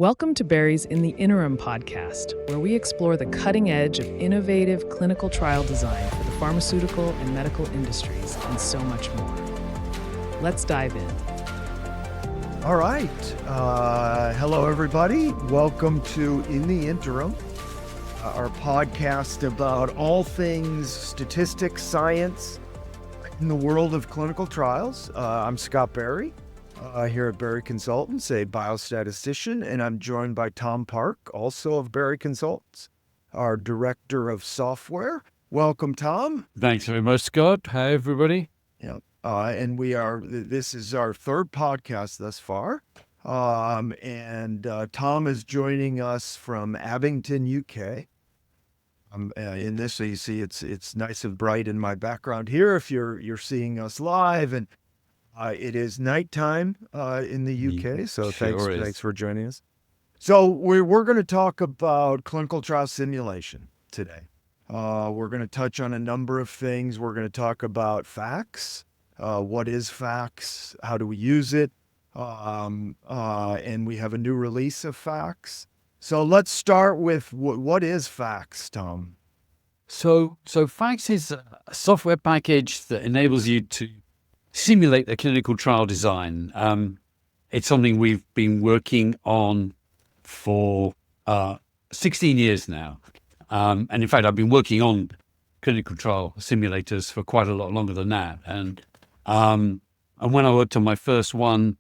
Welcome to Barry's In the Interim podcast, where we explore the cutting edge of innovative clinical trial design for the pharmaceutical and medical industries and so much more. Let's dive in. All right. Hello, everybody. Welcome to In the Interim, our podcast about all things statistics, science in the world of clinical trials. I'm Scott Barry. Here at Barry Consultants, a biostatistician, and I'm joined by Tom Parke, also of Barry Consultants, our director of software. Welcome, Tom. Thanks very much, Scott. Hi, everybody. Yeah, and this is our third podcast thus far. And Tom is joining us from Abington, UK. In this, so you see it's nice and bright in my background here if you're seeing us live, and it is nighttime in the UK, so thanks for joining us. So we're going to talk about clinical trial simulation today. We're going to touch on a number of things. We're going to talk about FACS. What is FACS? How do we use it? And we have a new release of FACS. So let's start with what is FACS, Tom? So FACS is a software package that enables you to simulate the clinical trial design. It's something we've been working on for 16 years now. And in fact, I've been working on clinical trial simulators for quite a lot longer than that. And when I worked on my first one,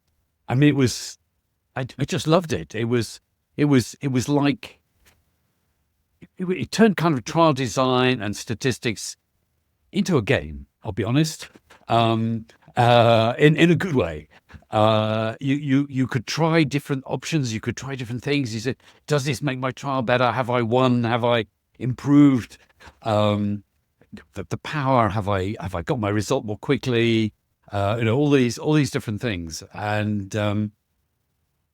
I mean, I just loved it. It was like, it turned kind of trial design and statistics into a game, I'll be honest. In a good way. You could try different options. You could try different things. You said, does this make my trial better? Have I won? Have I improved the power? Have I got my result more quickly? All these different things. And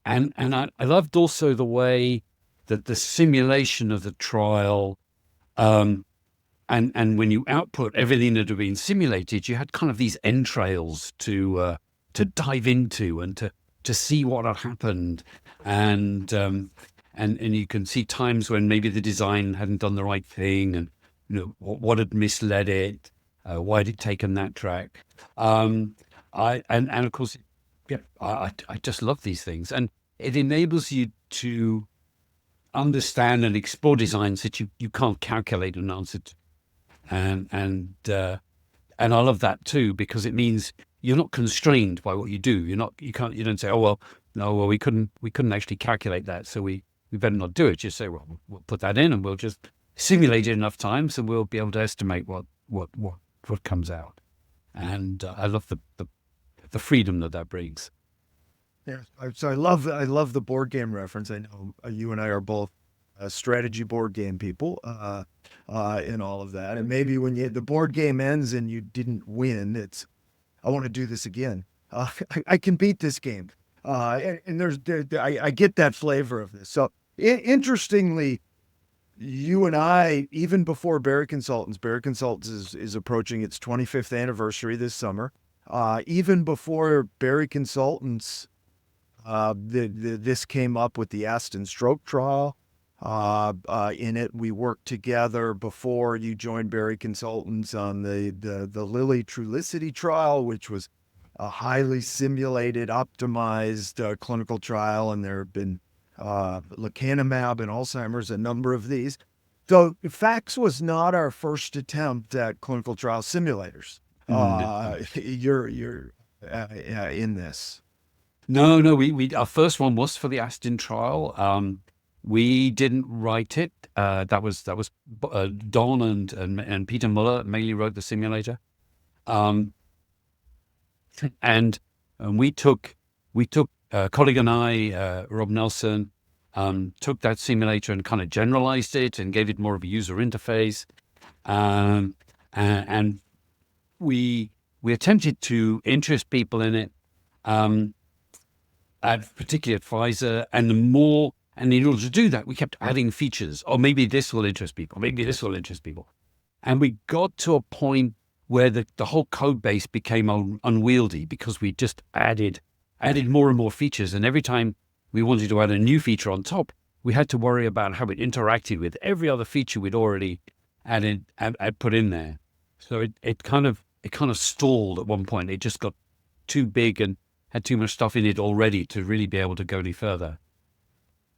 I loved also the way that the simulation of the trial, and when you output everything that had been simulated, you had kind of these entrails to dive into and to see what had happened, and you can see times when maybe the design hadn't done the right thing, and what had misled it, why had it taken that track, and of course, I just love these things, and it enables you to understand and explore designs that you can't calculate an answer to. And I love that too, because it means you're not constrained by what you do. You don't say, we couldn't actually calculate that, so we better not do it. You say, well, we'll put that in and we'll just simulate it enough times and we'll be able to estimate what comes out. And I love the freedom that brings. Yeah, so I love the board game reference. I know you and I are both strategy board game people, in all of that. And maybe when the board game ends and you didn't win, I want to do this again. I can beat this game. And I get that flavor of this. So interestingly, you and I, even before Barry Consultants is approaching its 25th anniversary this summer. Even before Barry Consultants, this came up with the Aston stroke trial. In it, we worked together before you joined Barry Consultants on the Lilly Trulicity trial, which was a highly simulated, optimized clinical trial, and there have been lecanemab and Alzheimer's, a number of these. So FACS was not our first attempt at clinical trial simulators. You're in this. No, we our first one was for the Aston trial. We didn't write it. That was Don and Peter Muller mainly wrote the simulator, and we took a colleague and I, Rob Nelson, took that simulator and kind of generalized it and gave it more of a user interface, and we attempted to interest people in it, particularly at Pfizer, and in order to do that, we kept adding features. Or maybe this will interest people. Maybe this will interest people. And we got to a point where the whole code base became unwieldy because we just added more and more features. And every time we wanted to add a new feature on top, we had to worry about how it interacted with every other feature we'd already added and put in there. So it kind of stalled at one point. It just got too big and had too much stuff in it already to really be able to go any further.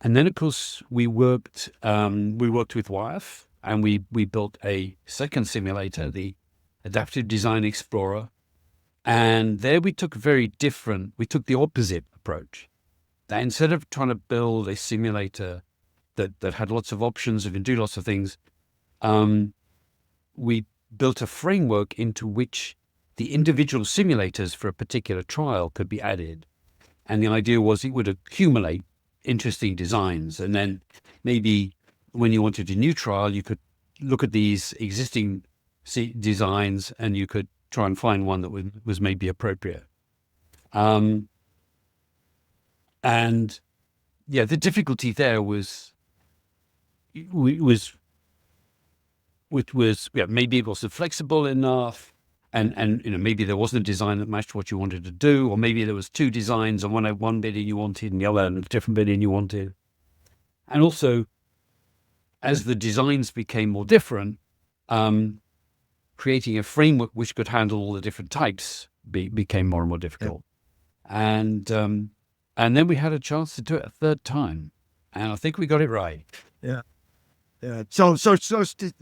And then, of course, we worked with Wyeth, and we built a second simulator, the Adaptive Design Explorer. And there we took the opposite approach. That instead of trying to build a simulator that had lots of options and could do lots of things, we built a framework into which the individual simulators for a particular trial could be added. And the idea was it would accumulate interesting designs. And then maybe when you wanted a new trial, you could look at these existing designs and you could try and find one that was maybe appropriate. And yeah, the difficulty there was maybe it wasn't flexible enough, and maybe there wasn't a design that matched what you wanted to do, or maybe there was two designs and one had one bit you wanted and the other had a different bit you wanted. And also, as the designs became more different, creating a framework which could handle all the different types became more and more difficult. Yeah. And then we had a chance to do it a third time, and I think we got it right. Yeah. Yeah. So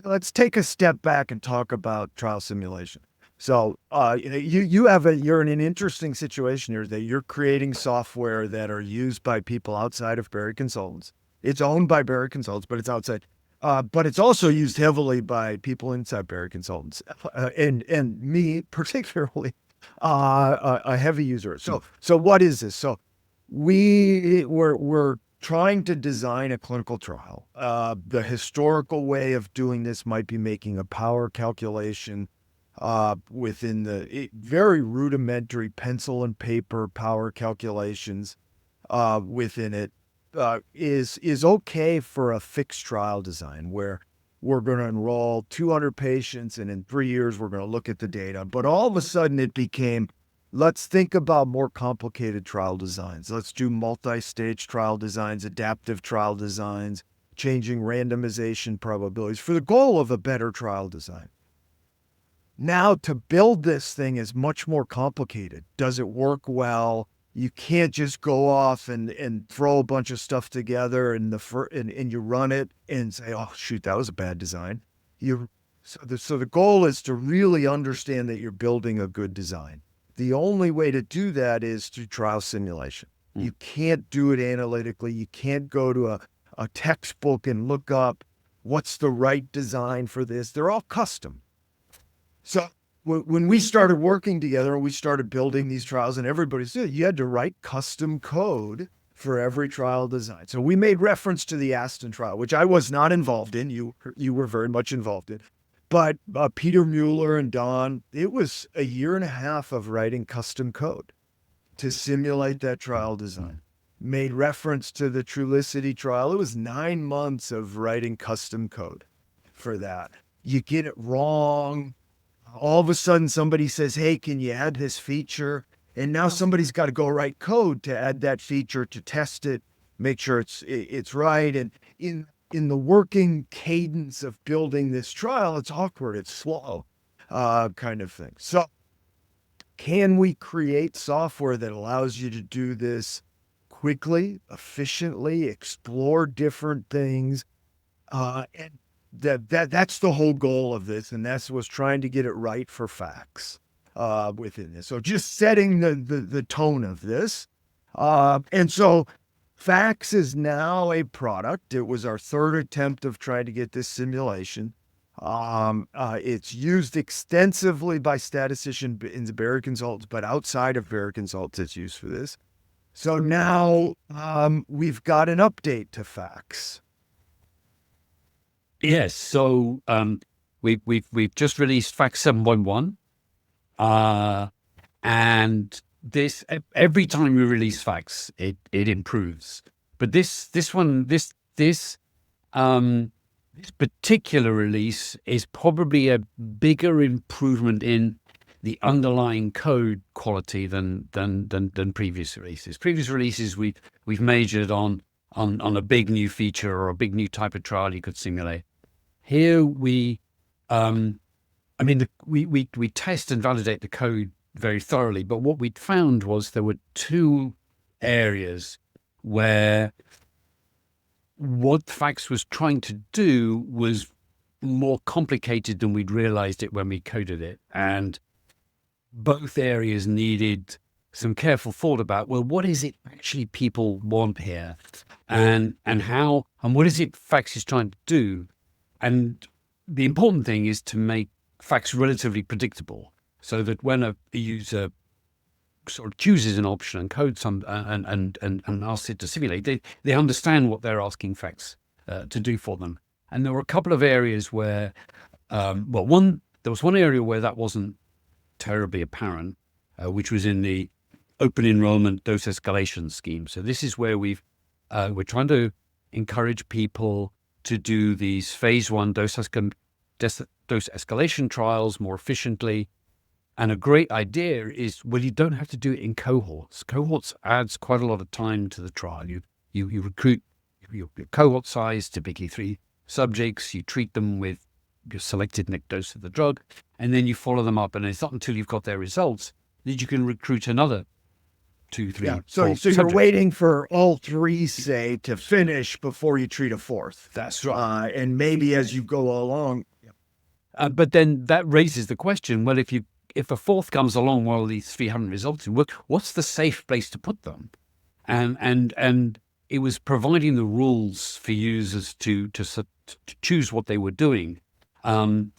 let's take a step back and talk about trial simulation. So, you're in an interesting situation here that you're creating software that are used by people outside of Berry Consultants. It's owned by Berry Consultants, but it's outside. But it's also used heavily by people inside Berry Consultants, and me particularly, a heavy user. So what is this? So we're trying to design a clinical trial. The historical way of doing this might be making a power calculation within the very rudimentary pencil and paper power calculations within it. Is okay for a fixed trial design where we're going to enroll 200 patients and in 3 years we're going to look at the data. But all of a sudden it became, let's think about more complicated trial designs. Let's do multi-stage trial designs, adaptive trial designs, changing randomization probabilities for the goal of a better trial design. Now to build this thing is much more complicated. Does it work well? You can't just go off and throw a bunch of stuff together and you run it and say, oh, shoot, that was a bad design. So the goal is to really understand that you're building a good design. The only way to do that is through trial simulation. You can't do it analytically. You can't go to a textbook and look up what's the right design for this. They're all custom. So when we started working together and we started building these trials, and everybody said you had to write custom code for every trial design. So we made reference to the Aston trial, which I was not involved in. You were very much involved in. But Peter Mueller and Don, it was a year and a half of writing custom code to simulate that trial design. Made reference to the Trulicity trial. It was 9 months of writing custom code for that. You get it wrong. All of a sudden somebody says, hey, can you add this feature? And now somebody's got to go write code to add that feature, to test it, make sure it's right. And in the working cadence of building this trial, it's awkward, it's slow, kind of thing. So can we create software that allows you to do this quickly, efficiently, explore different things? And that's the whole goal of this, and that's was trying to get it right for FACS within this. So just setting the tone of this. And so FACS is now a product. It was our third attempt of trying to get this simulation. It's used extensively by statisticians in the Berry Consultants, but outside of Berry Consultants, it's used for this. So now we've got an update to FACS. Yes, so we've just released FACS 7.1, and this every time we release FACS, it improves. But this particular release is probably a bigger improvement in the underlying code quality than previous releases. Previous releases we've measured on a big new feature or a big new type of trial you could simulate. Here we test and validate the code very thoroughly, but what we'd found was there were two areas where what Fax was trying to do was more complicated than we'd realized it when we coded it. And both areas needed some careful thought about, well, what is it actually people want here? And what is it Fax is trying to do? And the important thing is to make Fax relatively predictable, so that when a user sort of chooses an option and codes some and asks it to simulate, they understand what they're asking Fax to do for them. And there were a couple of areas where, there was one area where that wasn't terribly apparent, which was in the open enrollment dose escalation scheme. So this is where we're trying to encourage people to do these phase 1 dose escalation trials more efficiently. And a great idea is, well, you don't have to do it in cohorts. Cohorts adds quite a lot of time to the trial. You recruit your cohort size, typically 3 subjects. You treat them with your selected next dose of the drug, and then you follow them up. And it's not until you've got their results that you can recruit another 2, 3, 4 So you're subjects. waiting for all 3, say, to finish before you treat a 4th. That's right. And maybe as you go along. But then that raises the question, well, if a 4th comes along while these 3 haven't resulted, what's the safe place to put them? And it was providing the rules for users to choose what they were doing. They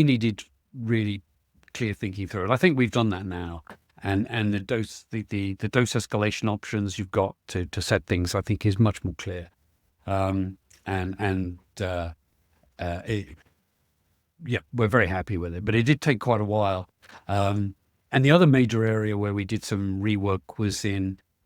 needed really clear thinking through it. I think we've done that now. And the dose escalation options you've got to set things, I think, is much more clear. We're very happy with it, but it did take quite a while. And the other major area where we did some rework was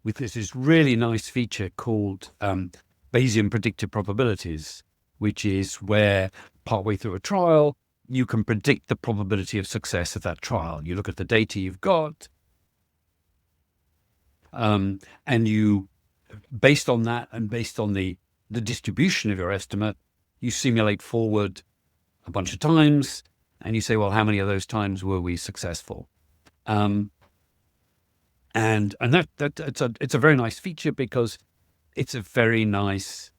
with this really nice feature called Bayesian predictive probabilities, which is where partway through a trial, you can predict the probability of success of that trial. You look at the data you've got, and you, based on that and based on the distribution of your estimate, you simulate forward a bunch of times, and you say, well, how many of those times were we successful? And it's a very nice feature because it's a very nice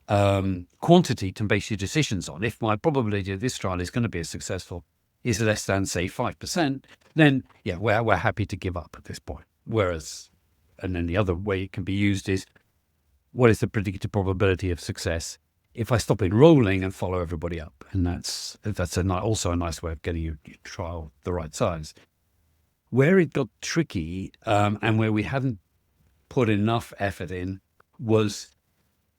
quantity to base your decisions on. If my probability of this trial is going to be successful is less than, say, 5%, then we're happy to give up at this point. And then the other way it can be used is, what is the predicted probability of success if I stop enrolling and follow everybody up? And that's also a nice way of getting your trial the right size. Where it got tricky, and where we hadn't put enough effort in, was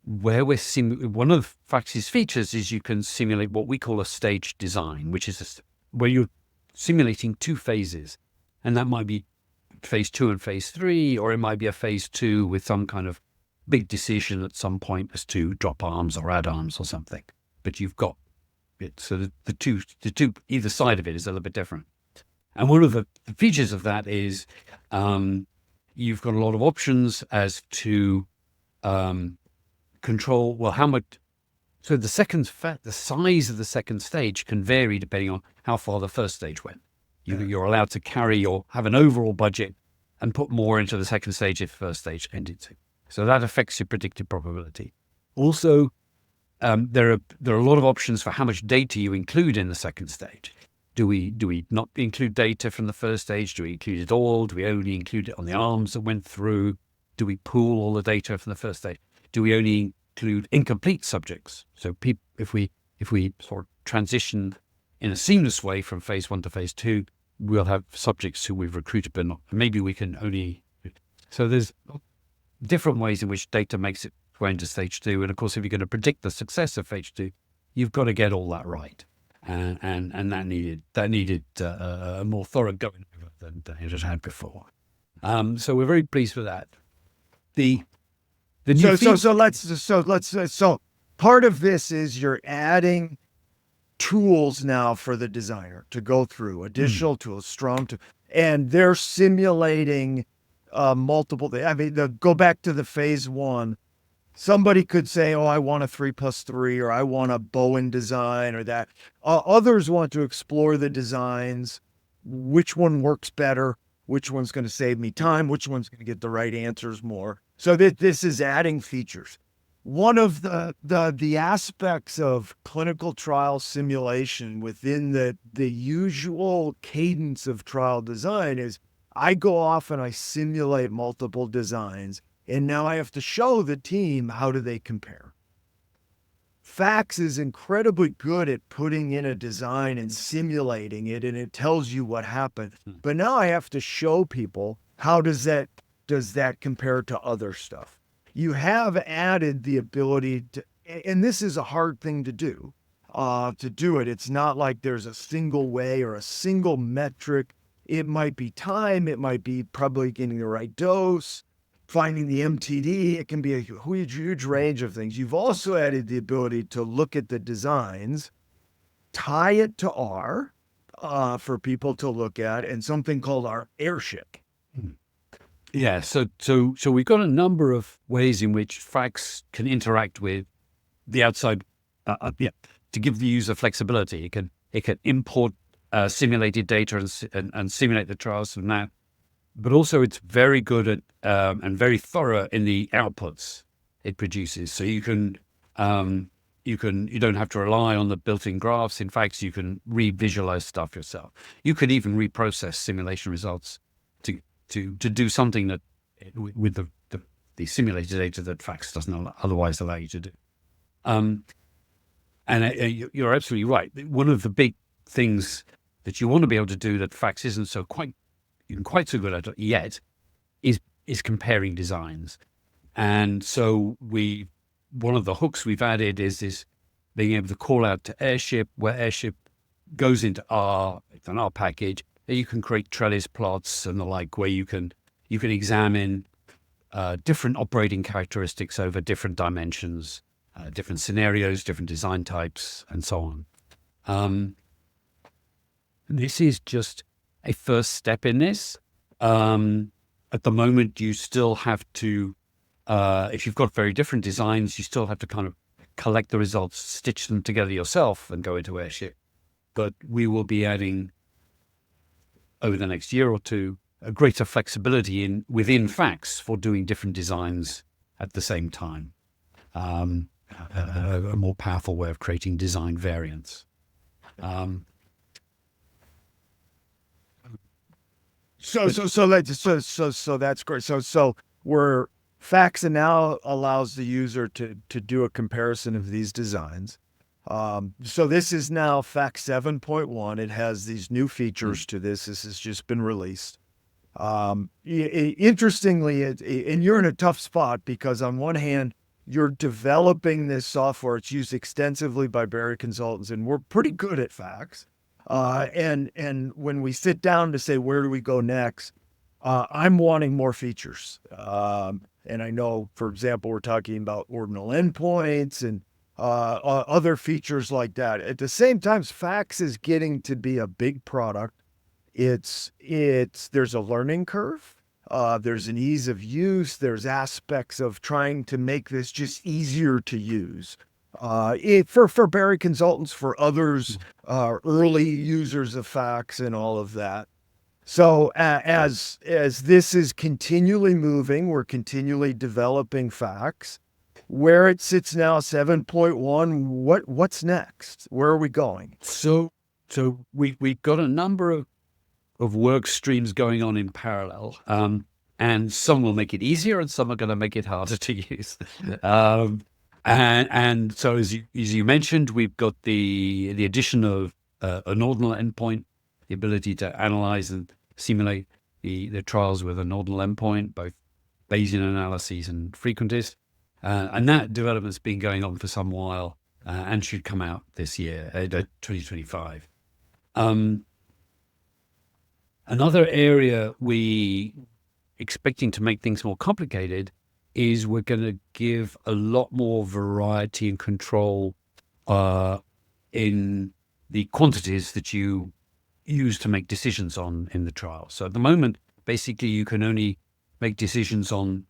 where one of Fax's features is you can simulate what we call a stage design, which is where you're simulating 2 phases. And that might be phase 2 and phase 3, or it might be a phase 2 with some kind of big decision at some point as to drop arms or add arms or something. But you've got it. So the two, either side of it is a little bit different. And one of the features of that is you've got a lot of options as to control, well, how much. So the size of the second stage can vary depending on how far the first stage went. You're allowed to carry or have an overall budget and put more into the second stage if the first stage ended to. So that affects your predicted probability. Also, there are a lot of options for how much data you include in the second stage. Do we not include data from the first stage? Do we include it all? Do we only include it on the arms that went through? Do we pool all the data from the first stage? Do we only include incomplete subjects? So if we sort of transition in a seamless way from phase 1 to phase 2, we'll have subjects who we've recruited, but not. Maybe we can only. So there's different ways in which data makes it way into stage 2. And of course, if you're going to predict the success of phase 2, you've got to get all that right. And that needed a more thorough going over than it had had before. So we're very pleased with that. So part of this is you're adding tools now for the designer to go through, additional tools, strong tools, and they're simulating multiple things. I mean, go back to the phase one. Somebody could say, oh, I want a 3+3, or I want a Bowen design, or that. Others want to explore the designs, which one works better, which one's going to save me time, which one's going to get the right answers more. So that this is adding features. One of the aspects of clinical trial simulation within the usual cadence of trial design is I go off and I simulate multiple designs, and now I have to show the team how do they compare. Fax is incredibly good at putting in a design and simulating it, and it tells you what happened. But now I have to show people how does that compare to other stuff. You have added the ability to, and this is a hard thing to do it. It's not like there's a single way or a single metric. It might be time. It might be probably getting the right dose, finding the MTD. It can be a huge range of things. You've also added the ability to look at the designs, tie it to R for people to look at, and something called our airship. Yeah, so we've got a number of ways in which Fax can interact with the outside, to give the user flexibility. It can import simulated data and simulate the trials from that, but also it's very good at and very thorough in the outputs it produces. So you don't have to rely on the built-in graphs. In fact, you can re-visualize stuff yourself. You could even reprocess simulation results to do something that with the simulated data that Fax doesn't otherwise allow you to do. And you're absolutely right. One of the big things that you want to be able to do that Fax isn't quite so good at yet is comparing designs. And so one of the hooks we've added is this being able to call out to Airship, where Airship goes into it's an R package. You can create trellis plots and the like, where you can examine different operating characteristics over different dimensions, different scenarios, different design types, and so on. This is just a first step in this. At the moment, you still have to, if you've got very different designs, you still have to kind of collect the results, stitch them together yourself, and go into Airship. But we will be adding, over the next year or two, a greater flexibility within Fax for doing different designs at the same time. A more powerful way of creating design variants. So that's great. So Fax now allows the user to do a comparison of these designs. So this is now Fax 7.1. It has these new features to this. This has just been released. Interestingly, and you're in a tough spot because on one hand, you're developing this software. It's used extensively by Barry consultants, and we're pretty good at Fax. And when we sit down to say, where do we go next? I'm wanting more features. And I know, for example, we're talking about ordinal endpoints and other features like that. At the same time, Fax is getting to be a big product. There's a learning curve. There's an ease of use. There's aspects of trying to make this just easier to use. For Barry consultants, for others, early users of Fax and all of that. So as this is continually moving, we're continually developing Fax. Where it sits now, 7.1, what's next? Where are we going? So we've got a number of work streams going on in parallel, and some will make it easier, and some are going to make it harder to use. And so as you mentioned, we've got the addition of an ordinal endpoint, the ability to analyze and simulate the trials with an ordinal endpoint, both Bayesian analyses and frequentist. And that development's been going on for some while and should come out this year, 2025. Another area we expecting to make things more complicated is we're going to give a lot more variety and control in the quantities that you use to make decisions on in the trial. So at the moment, basically, you can only make decisions on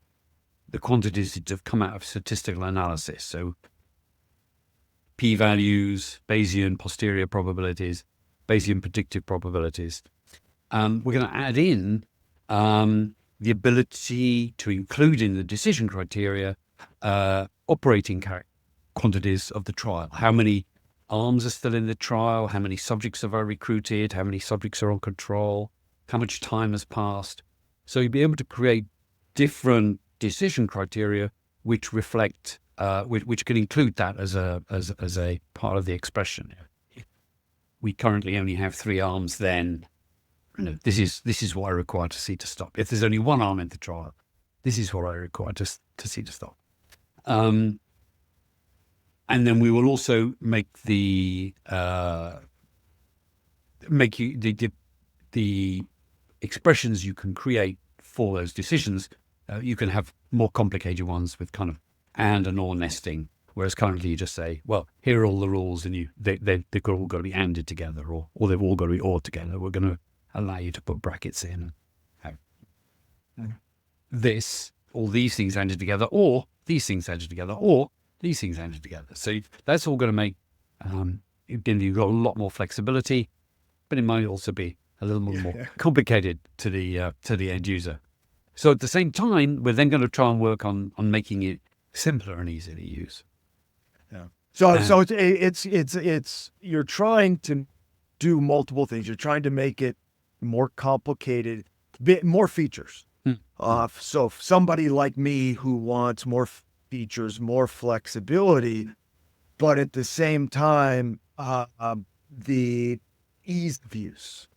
the quantities that have come out of statistical analysis. So p-values, Bayesian posterior probabilities, Bayesian predictive probabilities. We're going to add in the ability to include in the decision criteria operating quantities of the trial. How many arms are still in the trial? How many subjects have I recruited? How many subjects are on control? How much time has passed? So you'll be able to create different decision criteria which reflect, which can include that as a part of the expression. We currently only have 3 arms. Then, this is what I require to see to stop. If there's only 1 arm in the trial, this is what I require to see to stop. And then we will also make the the expressions you can create for those decisions. You can have more complicated ones with kind of and or nesting, whereas currently you just say, well, here are all the rules, and they've all got to be anded together, or they've all got to be or together. We're going to allow you to put brackets in and have all these things anded together, or these things anded together, or these things anded together. So that's all going to make you've got a lot more flexibility, but it might also be a little more complicated to the end user. So at the same time, we're then going to try and work on making it simpler and easier to use. Yeah. So it's you're trying to do multiple things. You're trying to make it more complicated, more features. So if somebody like me who wants more features, more flexibility, but at the same time, the ease of use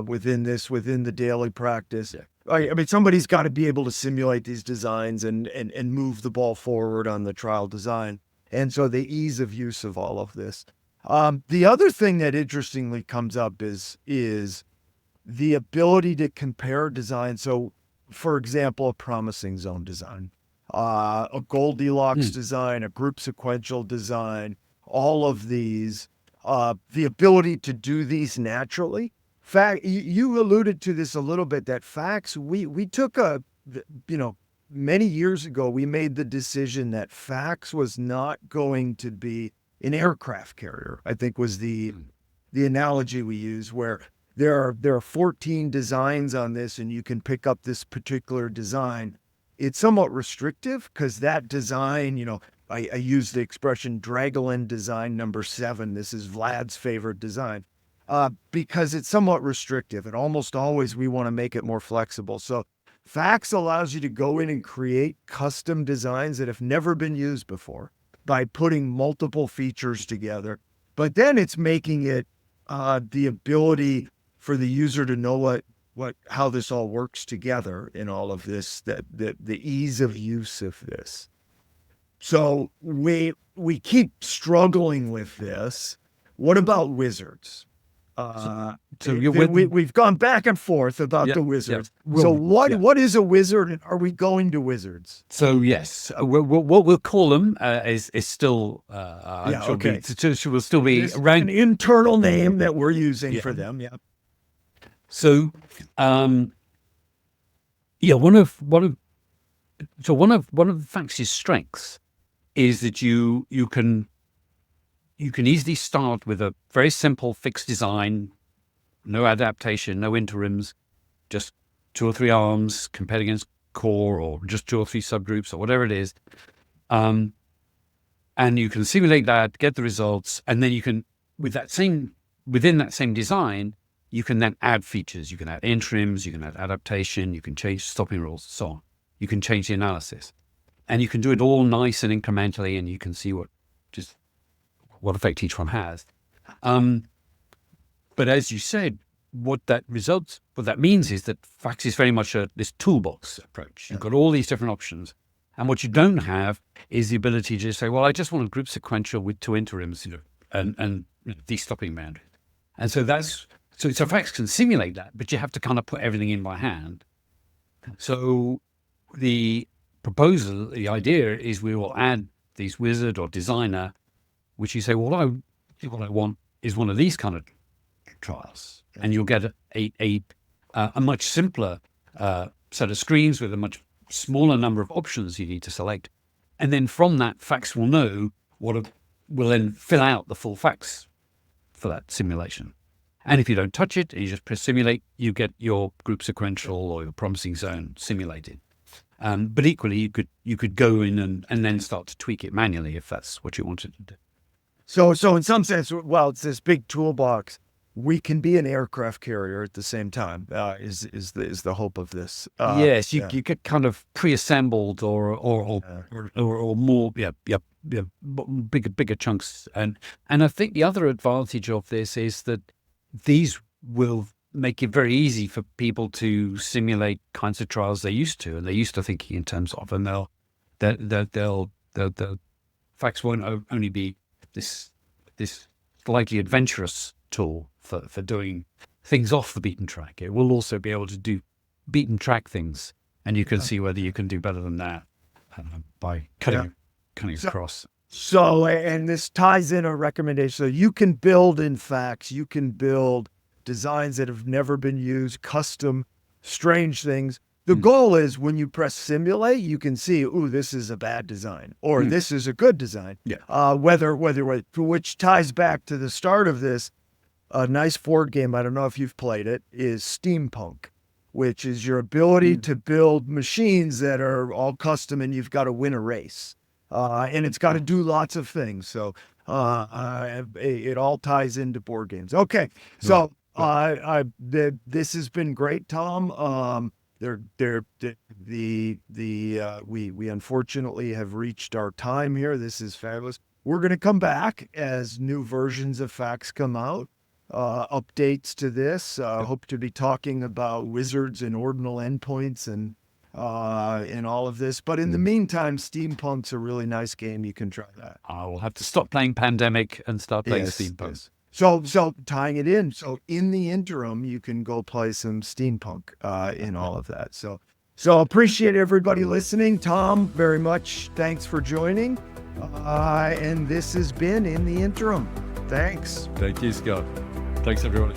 within the daily practice. Yeah. I mean, somebody's got to be able to simulate these designs and move the ball forward on the trial design. And so the ease of use of all of this. The other thing that interestingly comes up is the ability to compare design. So, for example, a promising zone design, a Goldilocks design, a group sequential design, all of these, the ability to do these naturally. Fact, you alluded to this a little bit, that facts, we took many years ago, we made the decision that facts was not going to be an aircraft carrier, I think was the analogy we use, where there are 14 designs on this and you can pick up this particular design. It's somewhat restrictive because that design, I use the expression Dragolin design number 7. This is Vlad's favorite design. Because it's somewhat restrictive, and almost always we want to make it more flexible. So Facts allows you to go in and create custom designs that have never been used before by putting multiple features together. But then it's making it the ability for the user to know how this all works together in all of this, the ease of use of this. So we keep struggling with this. What about wizards? We've gone back and forth about the wizards. Yeah. So what is a wizard, and are we going to wizards? So yes, what we'll call them is still will still be an internal name that we're using for them. Yeah. So one of the Facts' strengths is that you can easily start with a very simple fixed design, no adaptation, no interims, just 2 or 3 arms compared against core, or just 2 or 3 subgroups, or whatever it is. And you can simulate that, get the results, and then you can, within that same design, you can then add features. You can add interims, you can add adaptation, you can change stopping rules, so on. You can change the analysis. And you can do it all nice and incrementally, and you can see what effect each one has. But as you said, what that means is that Facts is very much this toolbox approach. You've got all these different options. And what you don't have is the ability to just say, well, I just want a group sequential with 2 interims, and these stopping boundaries. And so so Facts can simulate that, but you have to kind of put everything in by hand. So the idea is we will add these wizard or designer, which you say, well, what I want is one of these kind of trials, and you'll get a much simpler set of screens with a much smaller number of options you need to select. And then from that, FACS will know will then fill out the full FACS for that simulation. And if you don't touch it, and you just press simulate, you get your group sequential or your promising zone simulated. But equally, you could go in and then start to tweak it manually if that's what you wanted to do. So in some sense, well, it's this big toolbox. We can be an aircraft carrier at the same time. Is the hope of this? Yes, you get kind of pre-assembled or more bigger chunks, and I think the other advantage of this is that these will make it very easy for people to simulate kinds of trials they're used to, and they're used to thinking in terms of, and the FACS won't only be this slightly adventurous tool for doing things off the beaten track. It will also be able to do beaten track things, and you can see whether you can do better than that by cutting across. So, and this ties in a recommendation. So you can build in FACS, you can build designs that have never been used, custom, strange things. The goal is when you press simulate, you can see, ooh, this is a bad design, or this is a good design. Yeah. Which ties back to the start of this. A nice board game, I don't know if you've played it, is Steampunk, which is your ability to build machines that are all custom, and you've got to win a race. And it's got to do lots of things. So it all ties into board games. Okay, so this has been great, Tom. We unfortunately have reached our time here. This is fabulous. We're going to come back as new versions of FACS come out. Updates to this. Hope to be talking about wizards and ordinal endpoints and all of this. But in the meantime, Steampunk's a really nice game. You can try that. I will have to stop playing Pandemic and start playing Steampunk. Yes. So tying it in. So in the interim, you can go play some Steampunk in all of that. So appreciate everybody listening. Tom, very much thanks for joining. And this has been In the Interim. Thanks. Thank you, Scott. Thanks, everybody.